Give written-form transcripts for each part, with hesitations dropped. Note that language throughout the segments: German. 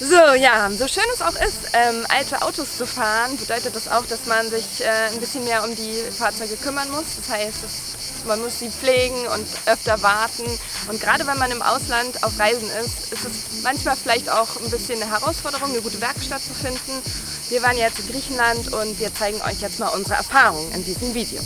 So, ja, so schön es auch ist, alte Autos zu fahren, bedeutet das auch, dass man sich ein bisschen mehr um die Fahrzeuge kümmern muss. Das heißt, man muss sie pflegen und öfter warten. Und gerade wenn man im Ausland auf Reisen ist, ist es manchmal vielleicht auch ein bisschen eine Herausforderung, eine gute Werkstatt zu finden. Wir waren jetzt in Griechenland und wir zeigen euch jetzt mal unsere Erfahrungen in diesem Video.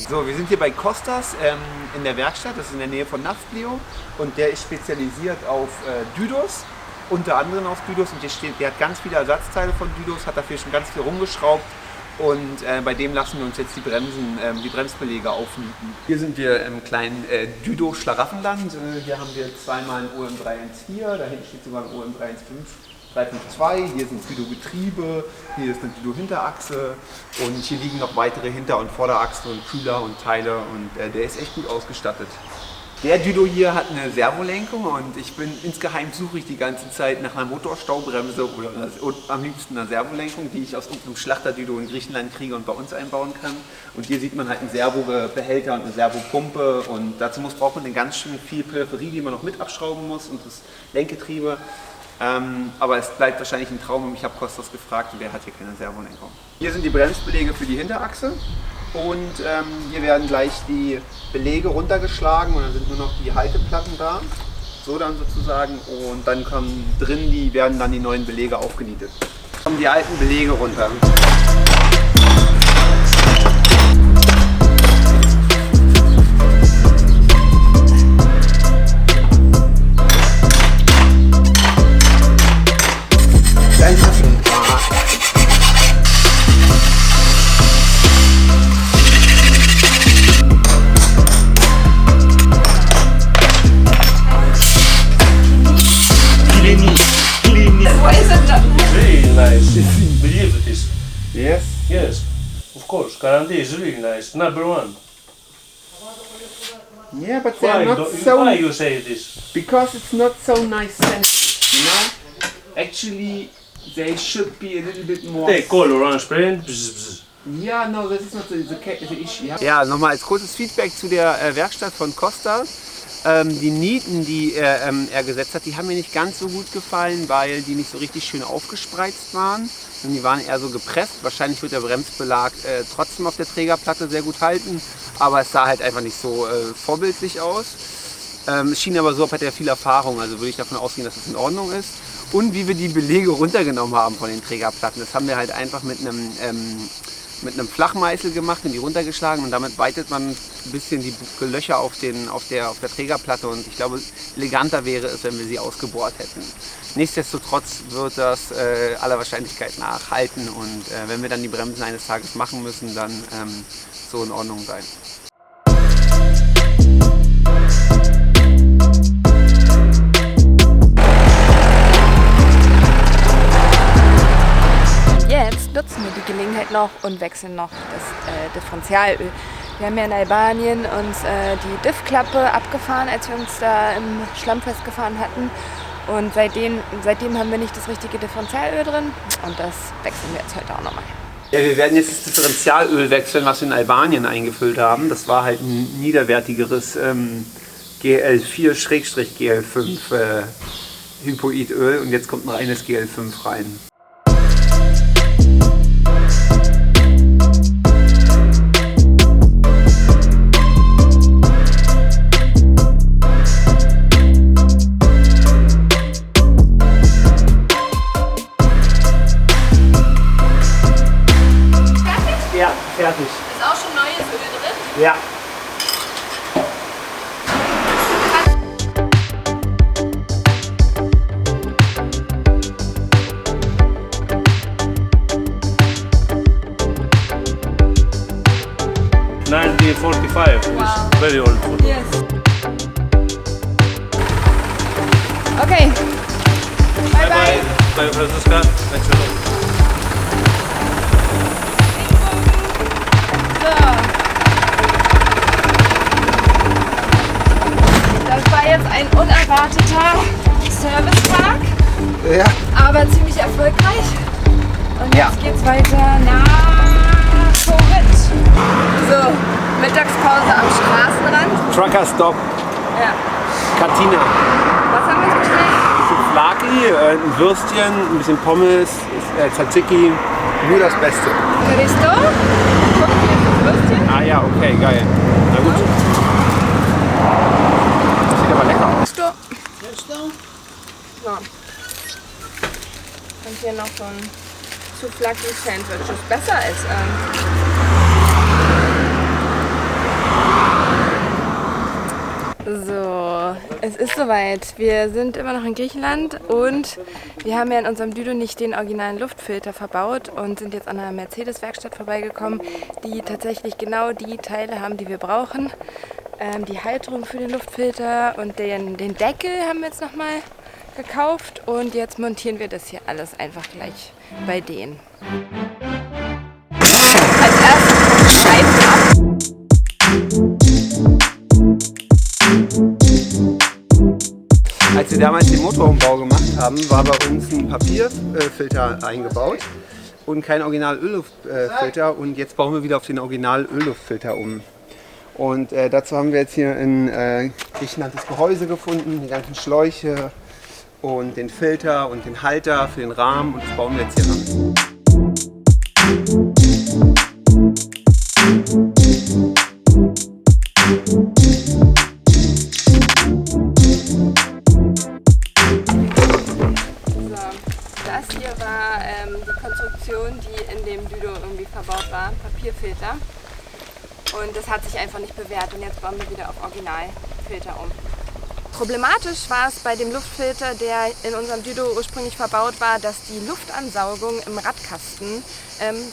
So, wir sind hier bei Kostas in der Werkstatt, das ist in der Nähe von Nafplio und der ist spezialisiert auf Dydos, unter anderem auf Dydos, und der hat ganz viele Ersatzteile von Dydos, hat dafür schon ganz viel rumgeschraubt und bei dem lassen wir uns jetzt die Bremsbeläge aufmieten. Hier sind wir im kleinen Dydo-Schlaraffenland, hier haben wir zweimal ein OM314, da hinten steht sogar ein OM352, hier sind Dydo-Getriebe, hier ist eine Dydo-Hinterachse und hier liegen noch weitere Hinter- und Vorderachsen und Kühler und Teile und der ist echt gut ausgestattet. Der Dydo hier hat eine Servolenkung und insgeheim suche ich die ganze Zeit nach einer Motorstaubremse oder am liebsten einer Servolenkung, die ich aus irgendeinem Schlachter-Dydo in Griechenland kriege und bei uns einbauen kann. Und hier sieht man halt einen Servobehälter und eine Servopumpe und dazu braucht man eine ganz schön viel Peripherie, die man noch mit abschrauben muss und das Lenkgetriebe. Aber es bleibt wahrscheinlich ein Traum und ich habe Kostas gefragt und der hat hier keine Servolenkung. Hier sind die Bremsbeläge für die Hinterachse und hier werden gleich die Belege runtergeschlagen und dann sind nur noch die Halteplatten da, so dann sozusagen, und dann werden dann die neuen Belege aufgenietet. Dann kommen die alten Belege runter. Yes? Yes, of course. Guarantee is really nice. Number one. Yeah, but they're not so. Why you say this? Because it's not so nice scented, you know? Actually, they should be a little bit more. They color transparent. Bzz, bzz. Yeah, no, this is not the issue. Ja, nochmal als kurzes Feedback zu der Werkstatt von Costa. Die Nieten, die er gesetzt hat, die haben mir nicht ganz so gut gefallen, weil die nicht so richtig schön aufgespreizt waren. Und die waren eher so gepresst. Wahrscheinlich wird der Bremsbelag trotzdem auf der Trägerplatte sehr gut halten, aber es sah halt einfach nicht so vorbildlich aus. Es schien aber so, als hätte er viel Erfahrung, also würde ich davon ausgehen, dass es in Ordnung ist. Und wie wir die Belege runtergenommen haben von den Trägerplatten, das haben wir halt einfach mit einem Flachmeißel gemacht und die runtergeschlagen und damit weitet man ein bisschen die Löcher auf der Trägerplatte und ich glaube, eleganter wäre es, wenn wir sie ausgebohrt hätten. Nichtsdestotrotz wird das aller Wahrscheinlichkeit nach halten und wenn wir dann die Bremsen eines Tages machen müssen, dann so in Ordnung sein. Jetzt nutzen wir die Gelegenheit noch und wechseln noch das Differentialöl. Wir haben ja in Albanien uns die Diff-Klappe abgefahren, als wir uns da im Schlamm festgefahren hatten. Und seitdem haben wir nicht das richtige Differentialöl drin und das wechseln wir jetzt heute auch nochmal. Ja, wir werden jetzt das Differentialöl wechseln, was wir in Albanien eingefüllt haben. Das war halt ein niederwertigeres GL4-GL5 Hypoidöl und jetzt kommt ein reines GL5 rein. Ja, fertig. Ist auch schon neues Öl drin? Ja. Wow. Is very old photo. Yes. Okay. Bye bye. Bye Franziska. Thanks a lot. Das war jetzt ein unerwarteter Servicetag, Ja. aber ziemlich erfolgreich. Und jetzt geht's weiter nach Korinth. So, Mittagspause am Straßenrand. Trucker Stop. Ja. Katina. Was haben wir uns bestellt? Souvlaki ein Würstchen, ein bisschen Pommes, Tzatziki, nur das Beste. Risto? Guck, hier ist das Würstchen. Ah ja, okay, geil. Na gut. Das sieht aber lecker aus. Risto. So. Und hier noch so ein Souvlaki-Sandwich. Ist besser als So, es ist soweit. Wir sind immer noch in Griechenland und wir haben ja in unserem Düdo nicht den originalen Luftfilter verbaut und sind jetzt an einer Mercedes-Werkstatt vorbeigekommen, die tatsächlich genau die Teile haben, die wir brauchen. Die Halterung für den Luftfilter und den Deckel haben wir jetzt nochmal gekauft und jetzt montieren wir das hier alles einfach gleich bei denen. Als erstes kommt die Reifen ab. Als wir damals den Motorumbau gemacht haben, war bei uns ein Papierfilter eingebaut und kein Original-Ölluftfilter und jetzt bauen wir wieder auf den Original-Ölluftfilter um. Und dazu haben wir jetzt hier in Griechenland das Gehäuse gefunden, die ganzen Schläuche und den Filter und den Halter für den Rahmen und das bauen wir jetzt hier an. Das hier war die Konstruktion, die in dem Düdo irgendwie verbaut war, Papierfilter. Und das hat sich einfach nicht bewährt und jetzt bauen wir wieder auf Originalfilter um. Problematisch war es bei dem Luftfilter, der in unserem Düdo ursprünglich verbaut war, dass die Luftansaugung im Radkasten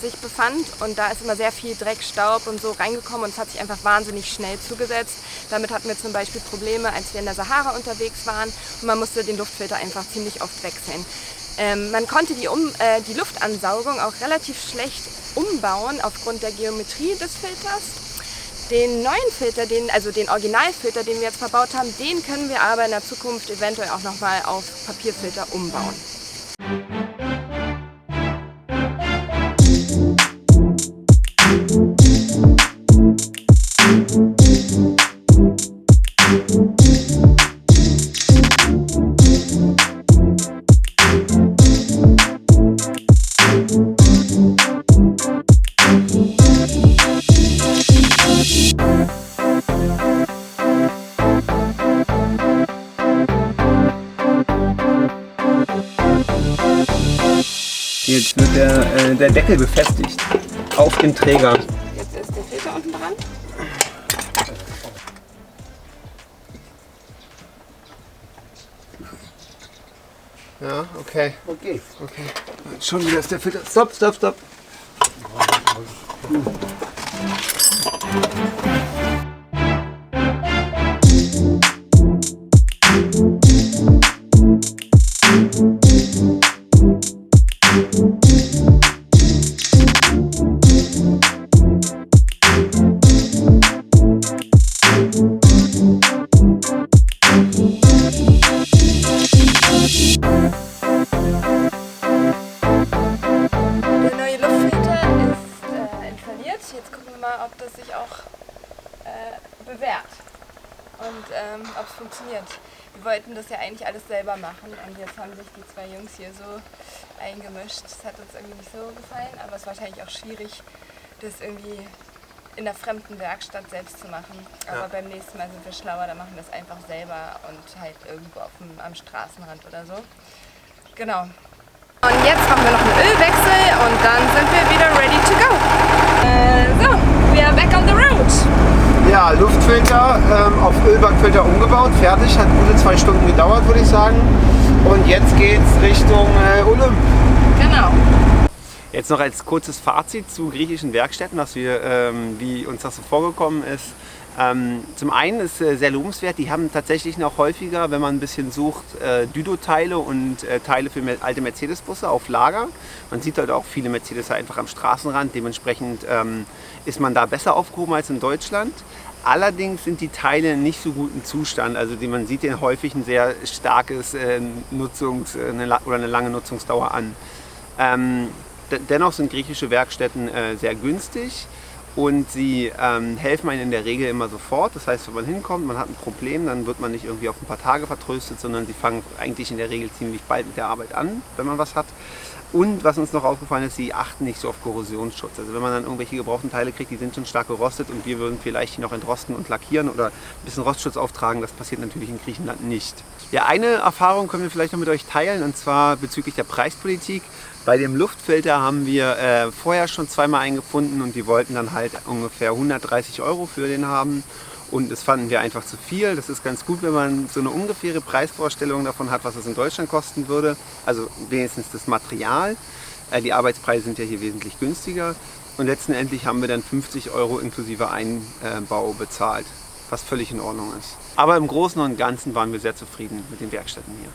sich befand und da ist immer sehr viel Dreck, Staub und so reingekommen und es hat sich einfach wahnsinnig schnell zugesetzt. Damit hatten wir zum Beispiel Probleme, als wir in der Sahara unterwegs waren und man musste den Luftfilter einfach ziemlich oft wechseln. Man konnte die Luftansaugung auch relativ schlecht umbauen aufgrund der Geometrie des Filters. Den neuen Filter, also den Originalfilter, den wir jetzt verbaut haben, den können wir aber in der Zukunft eventuell auch nochmal auf Papierfilter umbauen. Jetzt wird der Deckel befestigt auf dem Träger. Jetzt ist der Filter unten dran. Ja, okay. Okay. Schon wieder ist der Filter. Stopp. Ob das sich auch bewährt und ob es funktioniert. Wir wollten das ja eigentlich alles selber machen und jetzt haben sich die zwei Jungs hier so eingemischt. Das hat uns irgendwie nicht so gefallen, aber es ist wahrscheinlich auch schwierig, das irgendwie in einer fremden Werkstatt selbst zu machen. Aber beim nächsten Mal sind wir schlauer, da machen wir es einfach selber und halt irgendwo am Straßenrand oder so. Genau. Und jetzt machen wir noch einen Ölwechsel und dann sind wir wieder ready to go. So, we are back on the road. Ja, Luftfilter auf Ölbackfilter umgebaut, fertig. Hat gute 2 Stunden gedauert, würde ich sagen. Und jetzt geht's Richtung Olymp. Genau. Jetzt noch als kurzes Fazit zu griechischen Werkstätten, wie uns das so vorgekommen ist. Zum einen ist sehr lobenswert, die haben tatsächlich noch häufiger, wenn man ein bisschen sucht, Düdo-Teile und Teile für alte Mercedes-Busse auf Lager. Man sieht halt auch viele Mercedes einfach am Straßenrand, dementsprechend ist man da besser aufgehoben als in Deutschland. Allerdings sind die Teile nicht so gut im Zustand, also man sieht denen häufig ein sehr starkes oder eine lange Nutzungsdauer an. Dennoch sind griechische Werkstätten sehr günstig. und sie helfen einem in der Regel immer sofort. Das heißt, wenn man hinkommt, man hat ein Problem, dann wird man nicht irgendwie auf ein paar Tage vertröstet, sondern sie fangen eigentlich in der Regel ziemlich bald mit der Arbeit an, wenn man was hat. Und was uns noch aufgefallen ist, sie achten nicht so auf Korrosionsschutz. Also wenn man dann irgendwelche gebrauchten Teile kriegt, die sind schon stark gerostet und wir würden vielleicht die noch entrosten und lackieren oder ein bisschen Rostschutz auftragen, das passiert natürlich in Griechenland nicht. Ja, eine Erfahrung können wir vielleicht noch mit euch teilen, und zwar bezüglich der Preispolitik. Bei dem Luftfilter haben wir vorher schon zweimal eingefunden und die wollten dann halt ungefähr 130 € für den haben. Und das fanden wir einfach zu viel. Das ist ganz gut, wenn man so eine ungefähre Preisvorstellung davon hat, was es in Deutschland kosten würde. Also wenigstens das Material. Die Arbeitspreise sind ja hier wesentlich günstiger. Und letztendlich haben wir dann 50 € inklusive Einbau bezahlt, was völlig in Ordnung ist. Aber im Großen und Ganzen waren wir sehr zufrieden mit den Werkstätten hier.